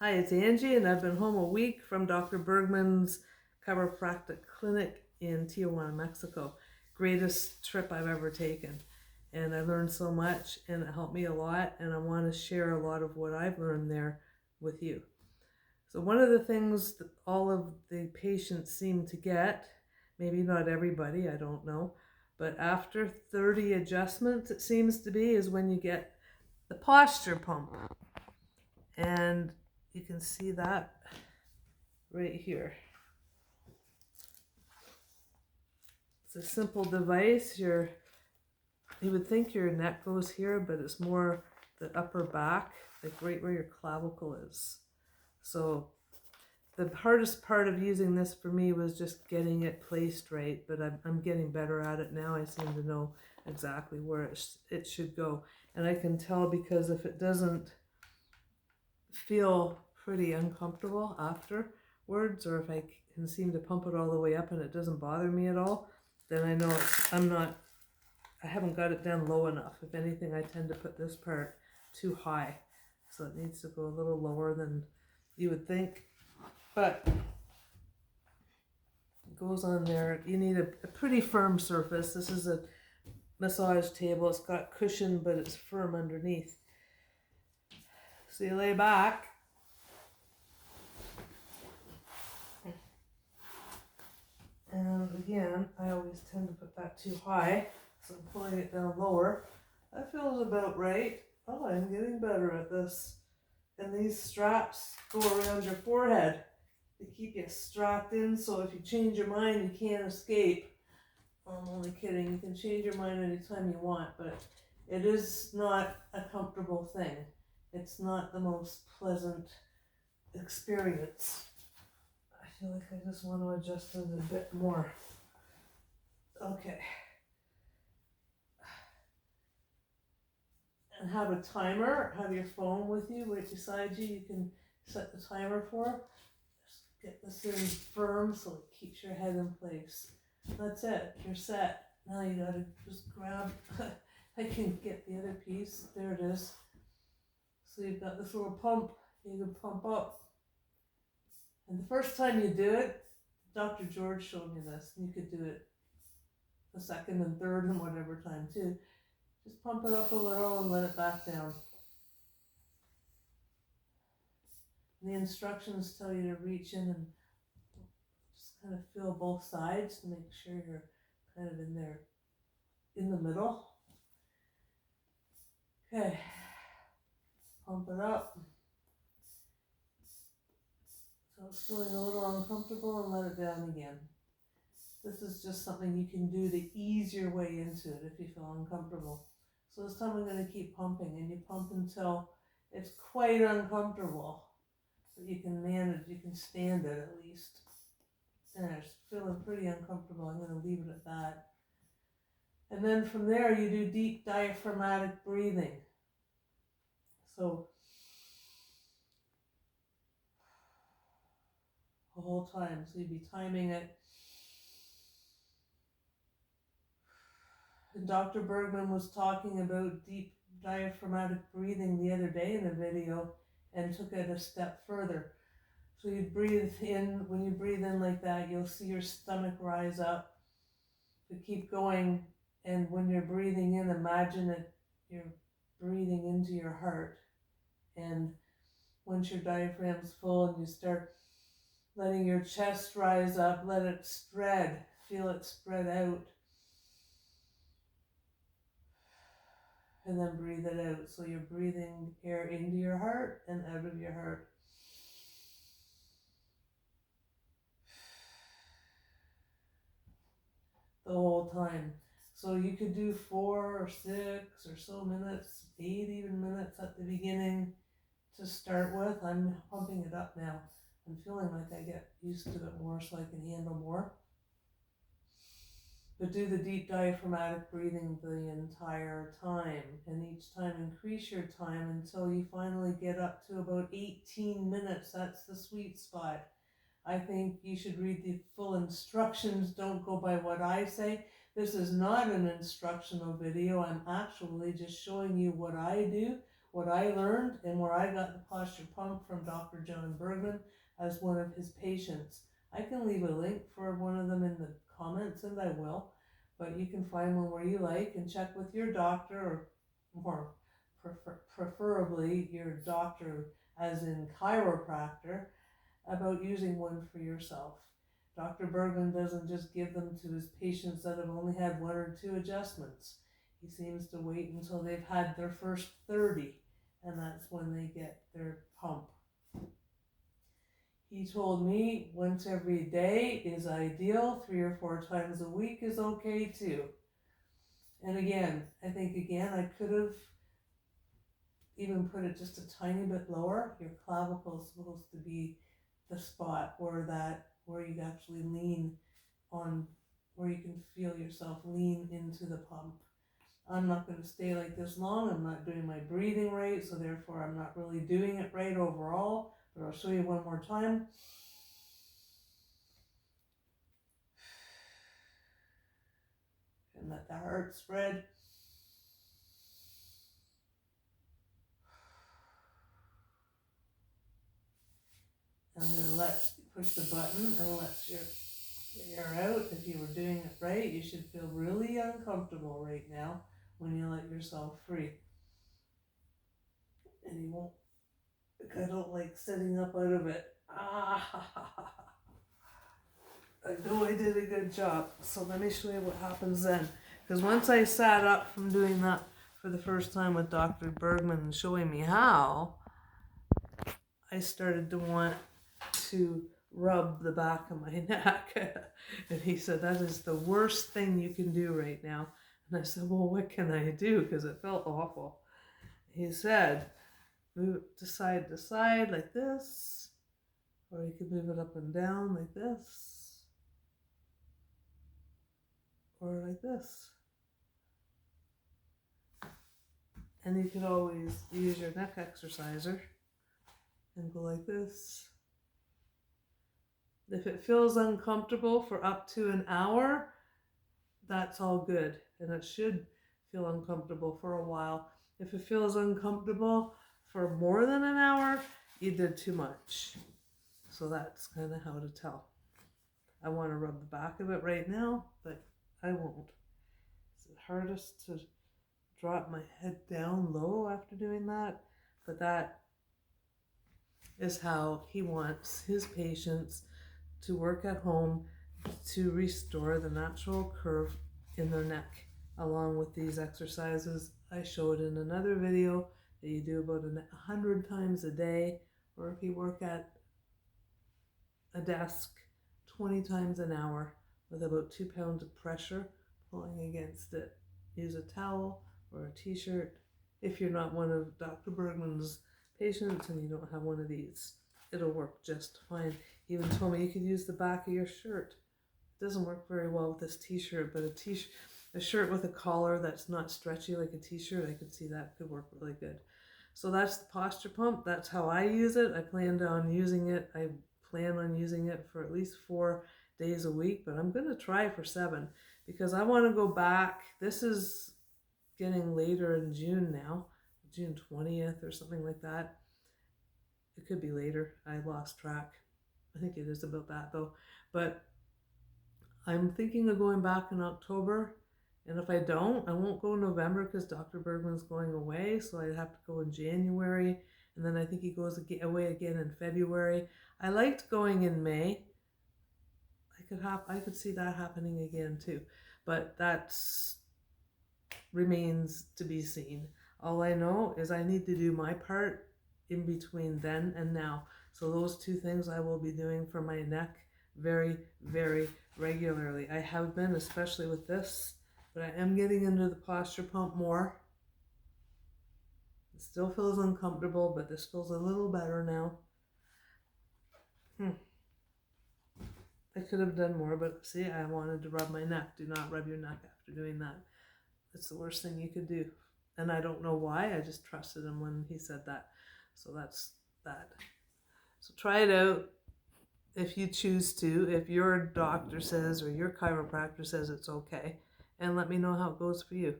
Hi, it's Angie, and I've been home a week from Dr. Bergman's chiropractic clinic in Tijuana, Mexico. Greatest trip I've ever taken. And I learned so much, and it helped me a lot, and I want to share a lot of what I've learned there with you. So, one of the things that all of the patients seem to get, maybe not everybody, I don't know, but after 30 adjustments, it seems to be, is when you get the posture pump. And you can see that right here. It's a simple device. You would think your neck goes here, but it's more the upper back, like right where your clavicle is. So the hardest part of using this for me was just getting it placed right, but I'm getting better at it now. I seem to know exactly where it should go. And I can tell because if it doesn't feel pretty uncomfortable afterwards, or if I can seem to pump it all the way up and it doesn't bother me at all, then I know I haven't got it down low enough. If anything, I tend to put this part too high. So it needs to go a little lower than you would think. But it goes on there. You need a pretty firm surface. This is a massage table. It's got cushion, but it's firm underneath. So you lay back. And again, I always tend to put that too high. So I'm pulling it down lower. That feels about right. Oh, I'm getting better at this. And these straps go around your forehead. They keep you strapped in, so if you change your mind, you can't escape. I'm only kidding. You can change your mind anytime you want, but it is not a comfortable thing. It's not the most pleasant experience. I feel like I just want to adjust it a bit more. Okay. And have a timer, have your phone with you right beside you. You can set the timer for. Just get this in firm so it keeps your head in place. That's it, you're set. Now you gotta just grab, I can get the other piece, there it is. So you've got this little pump, you can pump up. And the first time you do it, Dr. George showed me this, and you could do it the second and third and whatever time too. Just pump it up a little and let it back down. And the instructions tell you to reach in and just kind of feel both sides to make sure you're kind of in there in the middle. Okay, pump it up. So it's feeling a little uncomfortable, and let it down again. This is just something you can do to ease your way into it if you feel uncomfortable. So this time I'm going to keep pumping, and you pump until it's quite uncomfortable. So you can manage, you can stand it at least. And it's feeling pretty uncomfortable. I'm going to leave it at that. And then from there you do deep diaphragmatic breathing. So the whole time. So you'd be timing it. And Dr. Bergman was talking about deep diaphragmatic breathing the other day in a video and took it a step further. So you breathe in, when you breathe in like that, you'll see your stomach rise up. You keep going, and when you're breathing in, imagine that you're breathing into your heart. And once your diaphragm's full and you start letting your chest rise up, let it spread, feel it spread out. And then breathe it out. So you're breathing air into your heart and out of your heart. The whole time. So you could do 4 or 6 or so minutes, 8 even minutes at the beginning to start with. I'm pumping it up now. I'm feeling like I get used to it more so I can handle more. But do the deep diaphragmatic breathing the entire time, and each time increase your time until you finally get up to about 18 minutes. That's the sweet spot. I think you should read the full instructions. Don't go by what I say. This is not an instructional video. I'm actually just showing you what I do, what I learned and where I got the posture pump from Dr. Bergman as one of his patients. I can leave a link for one of them in the comments, and I will, but you can find one where you like and check with your doctor, or more preferably your doctor as in chiropractor, about using one for yourself. Dr. Bergman doesn't just give them to his patients that have only had 1 or 2 adjustments. He seems to wait until they've had their first 30, and that's when they get their pump. He told me once every day is ideal, 3 or 4 times a week is okay too. And again, I think I could have even put it just a tiny bit lower. Your clavicle is supposed to be the spot where you actually lean on, where you can feel yourself lean into the pump. I'm not going to stay like this long. I'm not doing my breathing right, so therefore I'm not really doing it right overall. But I'll show you one more time. And let the heart spread. I'm going to push the button and let your air out. If you were doing it right, you should feel really uncomfortable right now when you let yourself free. And you won't, I don't like sitting up out of it. I know I did a good job. So let me show you what happens then. Because once I sat up from doing that for the first time with Dr. Bergman and showing me how, I started to want to rub the back of my neck. And he said, that is the worst thing you can do right now. And I said, well, what can I do? Because it felt awful. He said, move it to side like this, or you can move it up and down like this, or like this. And you could always use your neck exerciser and go like this. If it feels uncomfortable for up to an hour, that's all good. And it should feel uncomfortable for a while. If it feels uncomfortable for more than an hour, you did too much. So that's kind of how to tell. I want to rub the back of it right now, but I won't. It's the hardest to drop my head down low after doing that, but that is how he wants his patients to work at home to restore the natural curve in their neck, along with these exercises I showed in another video that you do about 100 times a day, or if you work at a desk 20 times an hour with about 2 pounds of pressure pulling against it. Use a towel or a t-shirt if you're not one of Dr. Bergman's patients and you don't have one of these. It'll work just fine. He even told me you could use the back of your shirt. It doesn't work very well with this t-shirt, but a shirt with a collar that's not stretchy like a t-shirt, I could see that could work really good. So that's the posture pump. That's how I use it. I plan on using it for at least 4 days a week, but I'm going to try for 7 because I want to go back. This is getting later in June now, June 20th or something like that. It could be later. I lost track. I think it is about that though. But I'm thinking of going back in October. And if I don't, I won't go in November because Dr. Bergman's going away. So I'd have to go in January. And then I think he goes away again in February. I liked going in May. I could see that happening again too. But that's remains to be seen. All I know is I need to do my part in between then and now. So those 2 things I will be doing for my neck very, very regularly. I have been, especially with this, but I am getting into the posture pump more. It still feels uncomfortable, but this feels a little better now. I could have done more, but see, I wanted to rub my neck. Do not rub your neck after doing that. It's the worst thing you could do. And I don't know why, I just trusted him when he said that. So that's that. So try it out if you choose to, if your doctor says or your chiropractor says it's okay, and let me know how it goes for you.